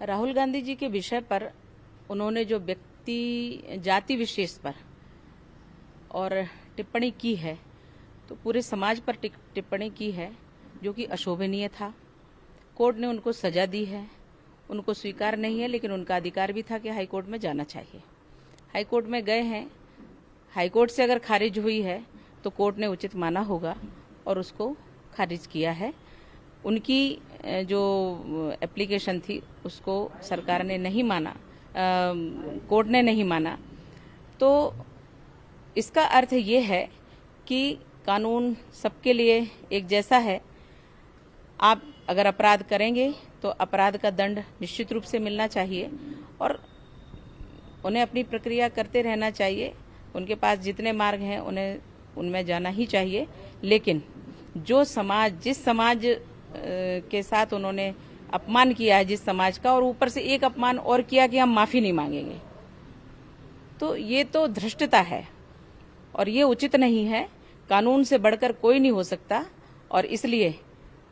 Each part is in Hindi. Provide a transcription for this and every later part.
राहुल गांधी जी के विषय पर उन्होंने जो व्यक्ति जाति विशेष पर और टिप्पणी की है, तो पूरे समाज पर टिप्पणी की है, जो कि अशोभनीय था। कोर्ट ने उनको सजा दी है, उनको स्वीकार नहीं है, लेकिन उनका अधिकार भी था कि हाईकोर्ट में जाना चाहिए। हाईकोर्ट में गए हैं, हाईकोर्ट से अगर खारिज हुई है तो कोर्ट ने उचित माना होगा और उसको खारिज किया है। उनकी जो एप्लीकेशन थी उसको सरकार ने नहीं माना, कोर्ट ने नहीं माना, तो इसका अर्थ ये है कि कानून सबके लिए एक जैसा है। आप अगर अपराध करेंगे तो अपराध का दंड निश्चित रूप से मिलना चाहिए और उन्हें अपनी प्रक्रिया करते रहना चाहिए। उनके पास जितने मार्ग हैं उन्हें उनमें जाना ही चाहिए। लेकिन जो समाज, जिस समाज के साथ उन्होंने अपमान किया है, जिस समाज का, और ऊपर से एक अपमान और किया कि हम माफी नहीं मांगेंगे, तो ये तो धृष्टता है और ये उचित नहीं है। कानून से बढ़कर कोई नहीं हो सकता और इसलिए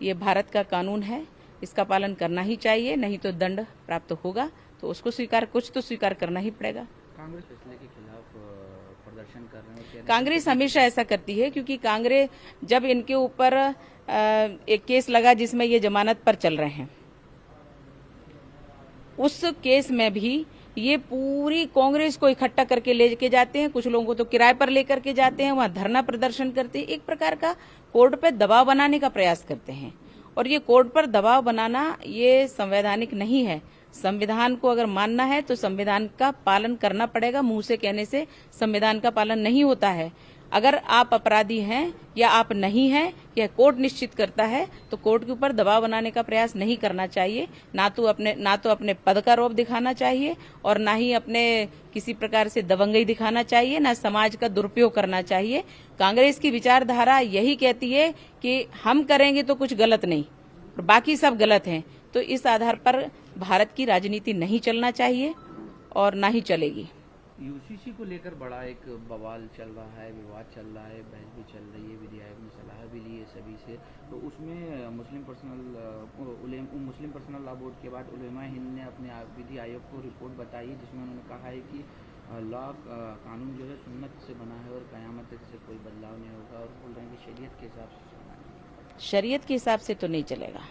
ये भारत का कानून है, इसका पालन करना ही चाहिए, नहीं तो दंड प्राप्त होगा। तो उसको कुछ तो स्वीकार करना ही पड़ेगा। कांग्रेस फैसले के खिलाफ प्रदर्शन कर रहे हैं। कांग्रेस हमेशा ऐसा करती है, क्योंकि कांग्रेस, जब इनके ऊपर एक केस लगा जिसमें ये जमानत पर चल रहे हैं, उस केस में भी ये पूरी कांग्रेस को इकट्ठा करके लेके जाते हैं। कुछ लोगों को तो किराए पर लेकर के जाते हैं, वहां धरना प्रदर्शन करते हैं। एक प्रकार का कोर्ट पे दबाव बनाने का प्रयास करते हैं और ये कोर्ट पर दबाव बनाना ये संवैधानिक नहीं है। संविधान को अगर मानना है तो संविधान का पालन करना पड़ेगा। मुंह से कहने से संविधान का पालन नहीं होता है। अगर आप अपराधी हैं या आप नहीं हैं, यह कोर्ट निश्चित करता है, तो कोर्ट के ऊपर दबाव बनाने का प्रयास नहीं करना चाहिए। ना तो अपने पद का रौब दिखाना चाहिए और ना ही अपने किसी प्रकार से दबंगई दिखाना चाहिए, ना समाज का दुरुपयोग करना चाहिए। कांग्रेस की विचारधारा यही कहती है कि हम करेंगे तो कुछ गलत नहीं और बाकी सब गलत हैं। तो इस आधार पर भारत की राजनीति नहीं चलना चाहिए और ना ही चलेगी। यूसीसी को लेकर बड़ा एक बवाल चल रहा है, विवाद चल रहा है, बहस भी चल रही है, विधि आयोग ने सलाह भी ली है सभी से। तो उसमें मुस्लिम पर्सनल लॉ बोर्ड के बाद उलेमा हिंद ने अपने विधि आयोग को रिपोर्ट बताई है, जिसमें उन्होंने कहा है कि कानून जो है सुन्नत से बना है और कयामत तक से कोई बदलाव नहीं होगा, और बोल रहे हैं कि शरीयत के हिसाब से चलना है। शरीयत के हिसाब से तो नहीं चलेगा,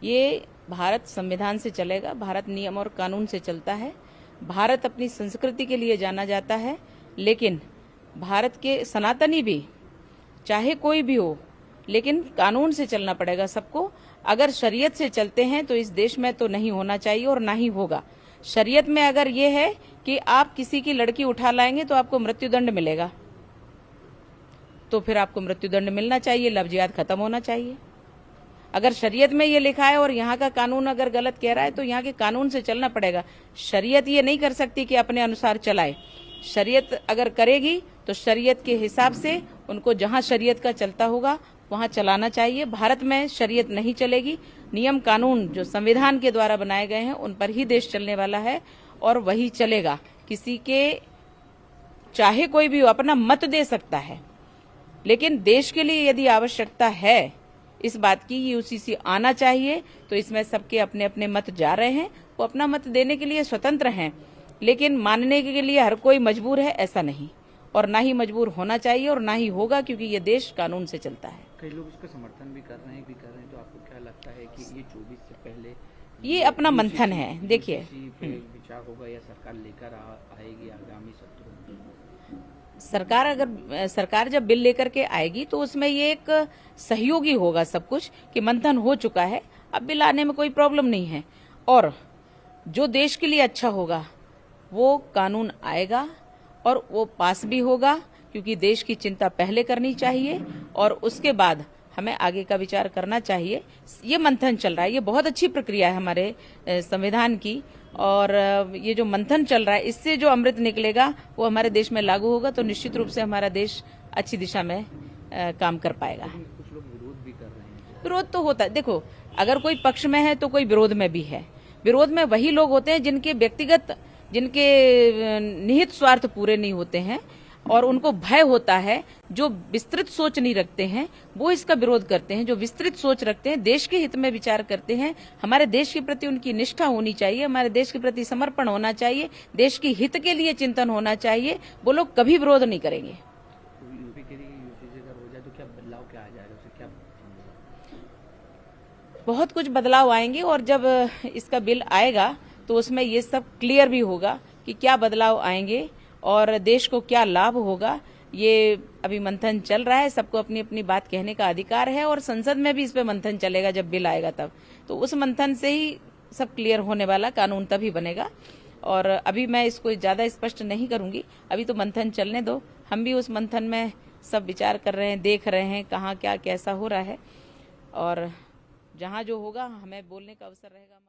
ये भारत संविधान से चलेगा। भारत नियम और कानून से चलता है। भारत अपनी संस्कृति के लिए जाना जाता है, लेकिन भारत के सनातनी भी, चाहे कोई भी हो, लेकिन कानून से चलना पड़ेगा सबको। अगर शरीयत से चलते हैं तो इस देश में तो नहीं होना चाहिए और ना ही होगा। शरीयत में अगर ये है कि आप किसी की लड़की उठा लाएंगे तो आपको मृत्युदंड मिलेगा, तो फिर आपको मृत्युदंड मिलना चाहिए, लव जिहाद खत्म होना चाहिए। अगर शरीयत में ये लिखा है और यहाँ का कानून अगर गलत कह रहा है तो यहाँ के कानून से चलना पड़ेगा। शरीयत ये नहीं कर सकती कि अपने अनुसार चलाए। शरीयत अगर करेगी तो शरीयत के हिसाब से उनको जहाँ शरीयत का चलता होगा वहाँ चलाना चाहिए। भारत में शरीयत नहीं चलेगी। नियम कानून जो संविधान के द्वारा बनाए गए हैं उन पर ही देश चलने वाला है और वही चलेगा। किसी के, चाहे कोई भी हो, अपना मत दे सकता है, लेकिन देश के लिए यदि आवश्यकता है इस बात की, यूसीसी आना चाहिए, तो इसमें सबके अपने अपने मत जा रहे हैं। वो अपना मत देने के लिए स्वतंत्र हैं, लेकिन मानने के लिए हर कोई मजबूर है, ऐसा नहीं, और ना ही मजबूर होना चाहिए और ना ही होगा, क्योंकि ये देश कानून से चलता है। कई लोग इसका समर्थन भी कर रहे हैं, तो आपको क्या लगता है कि ये 24 से पहले ये अपना मंथन है। देखिए, विचार होगा या सरकार लेकर आएगी आगामी सत्रों में? सरकार जब बिल लेकर के आएगी तो उसमें ये एक सहयोगी होगा सब कुछ, कि मंथन हो चुका है, अब बिल आने में कोई प्रॉब्लम नहीं है, और जो देश के लिए अच्छा होगा वो कानून आएगा और वो पास भी होगा, क्योंकि देश की चिंता पहले करनी चाहिए और उसके बाद हमें आगे का विचार करना चाहिए। ये मंथन चल रहा है, ये बहुत अच्छी प्रक्रिया है हमारे संविधान की, और ये जो मंथन चल रहा है इससे जो अमृत निकलेगा वो हमारे देश में लागू होगा, तो निश्चित रूप से हमारा देश अच्छी दिशा में काम कर पाएगा। कुछ लोग विरोध भी कर रहे हैं। विरोध तो होता है। देखो, अगर कोई पक्ष में है तो कोई विरोध में भी है। विरोध में वही लोग होते हैं जिनके व्यक्तिगत, जिनके निहित स्वार्थ पूरे नहीं होते हैं। और उनको भय होता है, जो विस्तृत सोच नहीं रखते हैं वो इसका विरोध करते हैं। जो विस्तृत सोच रखते हैं, देश के हित में विचार करते हैं, हमारे देश के प्रति उनकी निष्ठा होनी चाहिए, हमारे देश के प्रति समर्पण होना चाहिए, देश के हित के लिए चिंतन होना चाहिए, वो लोग कभी विरोध नहीं करेंगे। यूपी के लिए यूपी से अगर हो जाए तो क्या बदलाव क्या आ जाएगा, उससे क्या? बहुत कुछ बदलाव आएंगे और जब इसका बिल आएगा तो उसमें ये सब क्लियर भी होगा कि क्या बदलाव आएंगे और देश को क्या लाभ होगा। ये अभी मंथन चल रहा है, सबको अपनी अपनी बात कहने का अधिकार है और संसद में भी इस पे मंथन चलेगा जब बिल आएगा तब। तो उस मंथन से ही सब क्लियर होने वाला, कानून तभी बनेगा। और अभी मैं इसको ज्यादा स्पष्ट नहीं करूंगी, अभी तो मंथन चलने दो। हम भी उस मंथन में सब विचार कर रहे हैं, देख रहे हैं कहाँ क्या कैसा हो रहा है, और जहाँ जो होगा हमें बोलने का अवसर रहेगा।